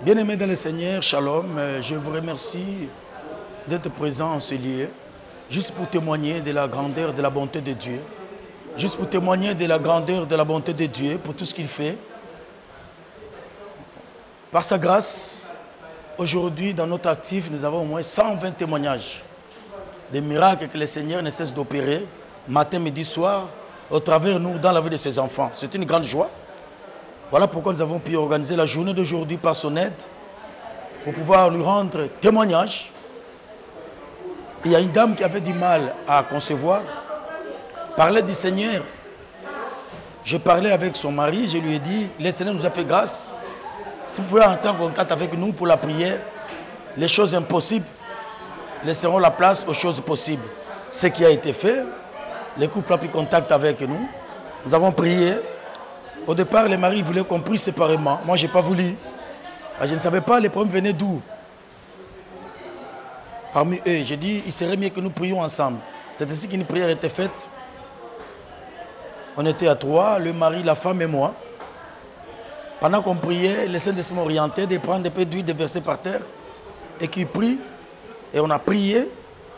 Bien-aimés dans le Seigneur, Shalom, je vous remercie d'être présent en ce lieu, juste pour témoigner de la grandeur, de la bonté de Dieu, juste pour témoigner de la grandeur, de la bonté de Dieu, pour tout ce qu'il fait. Par sa grâce, aujourd'hui, dans notre actif, nous avons au moins 120 témoignages des miracles que le Seigneur ne cesse d'opérer, matin, midi, soir, au travers nous, dans la vie de ses enfants. C'est une grande joie. Voilà pourquoi nous avons pu organiser la journée d'aujourd'hui par son aide, pour pouvoir lui rendre témoignage. Il y a une dame qui avait du mal à concevoir. Par l'aide du Seigneur, je parlais avec son mari, je lui ai dit, l'Éternel nous a fait grâce. Si vous pouvez entrer en contact avec nous pour la prière, les choses impossibles laisseront la place aux choses possibles. Ce qui a été fait, les couples ont pris contact avec nous. Nous avons prié. Au départ, les maris voulaient qu'on prie séparément. Moi, je n'ai pas voulu. Je ne savais pas les problèmes venaient d'où. Parmi eux, j'ai dit, il serait mieux que nous prions ensemble. C'est ainsi qu'une prière était faite. On était à trois, le mari, la femme et moi. Pendant qu'on priait, les Saint-Esprit m'orientaient de prendre des peu d'huile, de verser par terre. Et qui prie. Et on a prié.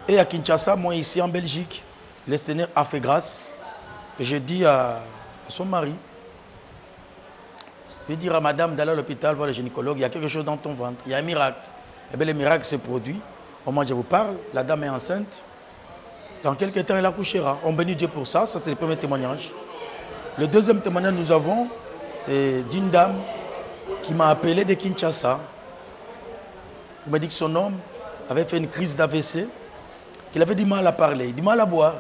Et à Kinshasa, moi ici en Belgique, le Seigneur a fait grâce. Et j'ai dit à son mari, je vais dire à madame d'aller à l'hôpital voir le gynécologue, il y a quelque chose dans ton ventre, il y a un miracle. Eh bien, le miracle s'est produit. Au moment où je vous parle, la dame est enceinte. Dans quelques temps, elle accouchera. On bénit Dieu pour ça. Ça, c'est le premier témoignage. Le deuxième témoignage que nous avons, c'est d'une dame qui m'a appelé de Kinshasa. Elle m'a dit que son homme avait fait une crise d'AVC, qu'il avait du mal à parler, du mal à boire,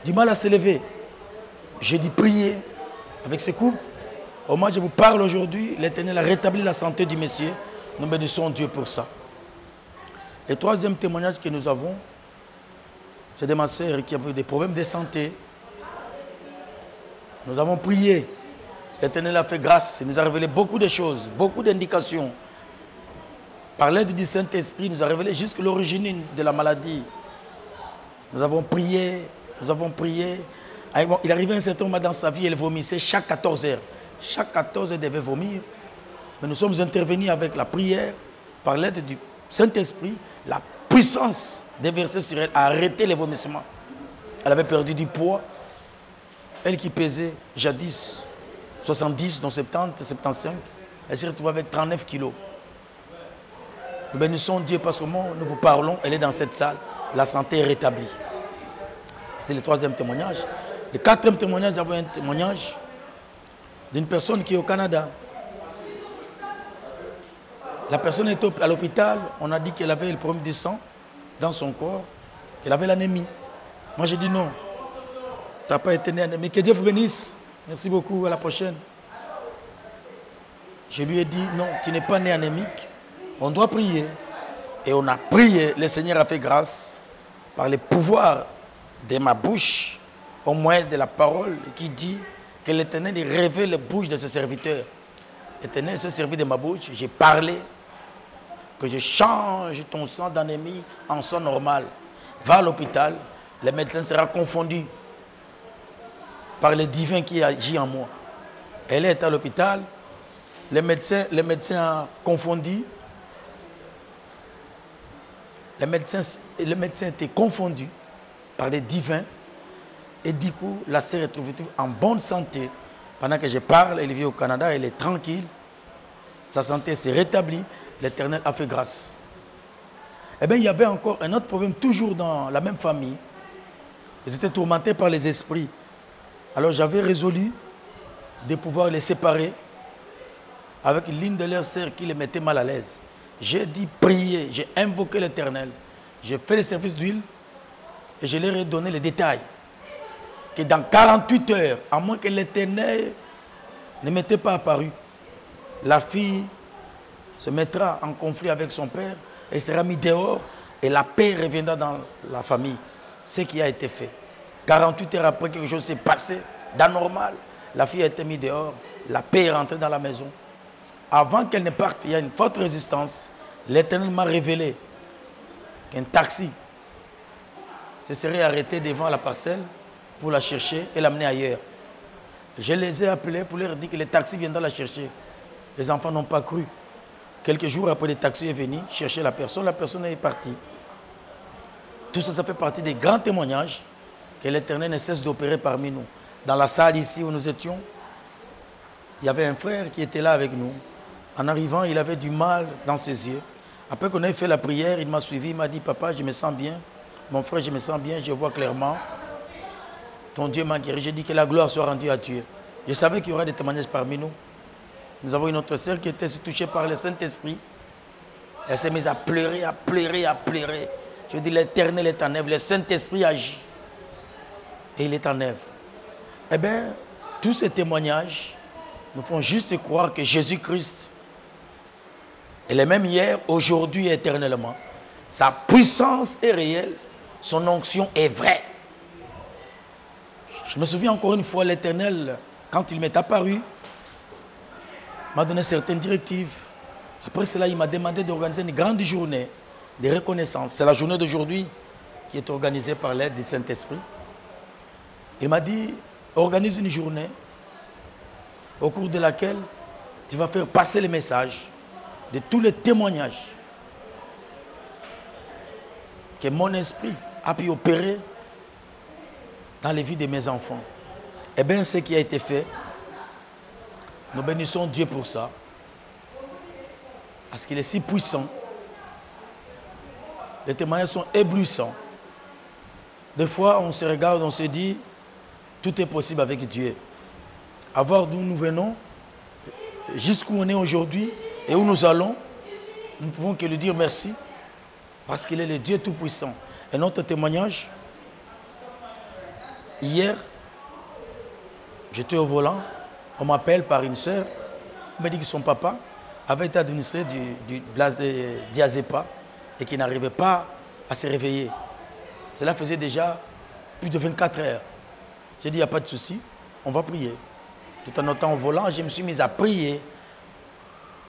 du mal à se lever. J'ai dit prier avec ses couples. Au moment où je vous parle aujourd'hui, l'Éternel a rétabli la santé du monsieur. Nous bénissons Dieu pour ça. Le troisième témoignage que nous avons, c'est de ma sœur qui avait des problèmes de santé. Nous avons prié. L'Éternel a fait grâce. Il nous a révélé beaucoup de choses, beaucoup d'indications. Par l'aide du Saint-Esprit, il nous a révélé jusqu'à l'origine de la maladie. Nous avons prié, nous avons prié. Il arrivait un certain moment dans sa vie, elle vomissait chaque 14 heures. Chaque 14 heures, elle devait vomir. Mais nous sommes intervenus avec la prière, par l'aide du Saint-Esprit. La puissance déversée sur elle a arrêté les vomissements. Elle avait perdu du poids. Elle qui pesait jadis 70, dont 70, 75, elle s'est retrouvée avec 39 kilos. Nous bénissons Dieu parce qu'au moment où nous vous parlons, elle est dans cette salle. La santé est rétablie. C'est le troisième témoignage. Le quatrième témoignage, nous avons un témoignage d'une personne qui est au Canada. La personne est à l'hôpital. On a dit qu'elle avait le problème de sang dans son corps, qu'elle avait l'anémie. Moi, j'ai dit non. Tu n'as pas été né anémique. Que Dieu vous bénisse. Merci beaucoup. À la prochaine. Je lui ai dit non, tu n'es pas né anémique. On doit prier. Et on a prié. Le Seigneur a fait grâce par le pouvoir de ma bouche, au moyen de la parole qui dit que l'Éternel révèle les bouches de ses serviteurs. L'Éternel s'est servi de ma bouche. J'ai parlé que je change ton sang d'anémie en sang normal. Va à l'hôpital. Le médecin sera confondu par le divin qui agit en moi. Elle est à l'hôpital. Le médecin a confondu. Le médecin était confondu par les divins. Et du coup, la sœur est trouvée en bonne santé. Pendant que je parle, elle vit au Canada, elle est tranquille. Sa santé s'est rétablie. L'Éternel a fait grâce. Eh bien, il y avait encore un autre problème, toujours dans la même famille. Ils étaient tourmentés par les esprits. Alors, j'avais résolu de pouvoir les séparer avec l'une de leurs sœurs qui les mettait mal à l'aise. J'ai dit prier, j'ai invoqué l'Éternel. J'ai fait le service d'huile et je leur ai donné les détails. Que dans 48 heures, à moins que l'Éternel ne m'était pas apparu, la fille se mettra en conflit avec son père et sera mise dehors et la paix reviendra dans la famille. Ce qui a été fait. 48 heures après, quelque chose s'est passé d'anormal. La fille a été mise dehors, la paix est rentrée dans la maison. Avant qu'elle ne parte, il y a une forte résistance. L'Éternel m'a révélé qu'un taxi se serait arrêté devant la parcelle pour la chercher et l'amener ailleurs. Je les ai appelés pour leur dire que les taxis viendront la chercher. Les enfants n'ont pas cru. Quelques jours après, le taxi est venu chercher la personne est partie. Tout ça, ça fait partie des grands témoignages que l'Éternel ne cesse d'opérer parmi nous. Dans la salle ici où nous étions, il y avait un frère qui était là avec nous. En arrivant, il avait du mal dans ses yeux. Après qu'on ait fait la prière, il m'a suivi, il m'a dit, papa, je me sens bien. Mon frère, je me sens bien, je vois clairement. Ton Dieu m'a guéri. J'ai dit que la gloire soit rendue à Dieu. Je savais qu'il y aurait des témoignages parmi nous. Nous avons une autre sœur qui était touchée par le Saint-Esprit. Elle s'est mise à pleurer, à pleurer, à pleurer. Je dis, l'Éternel est en œuvre, le Saint-Esprit agit. Et il est en œuvre. Eh bien, tous ces témoignages nous font juste croire que Jésus-Christ est le même hier, aujourd'hui et éternellement. Sa puissance est réelle, son onction est vraie. Je me souviens encore une fois, l'Éternel, quand il m'est apparu, m'a donné certaines directives. Après cela, il m'a demandé d'organiser une grande journée de reconnaissance. C'est la journée d'aujourd'hui qui est organisée par l'aide du Saint-Esprit. Il m'a dit, organise une journée au cours de laquelle tu vas faire passer le message de tous les témoignages que mon esprit a pu opérer dans les vies de mes enfants. Eh bien, ce qui a été fait, nous bénissons Dieu pour ça, parce qu'il est si puissant. Les témoignages sont éblouissants. Des fois, on se regarde, on se dit, tout est possible avec Dieu. À voir d'où nous venons, jusqu'où on est aujourd'hui et où nous allons, nous ne pouvons que lui dire merci, parce qu'il est le Dieu Tout-Puissant. Et notre témoignage, hier, j'étais au volant, on m'appelle par une sœur, on me dit que son papa avait été administré du blase de diazépam et qu'il n'arrivait pas à se réveiller. Cela faisait déjà plus de 24 heures. J'ai dit, il n'y a pas de souci, on va prier. Tout en étant au volant, je me suis mis à prier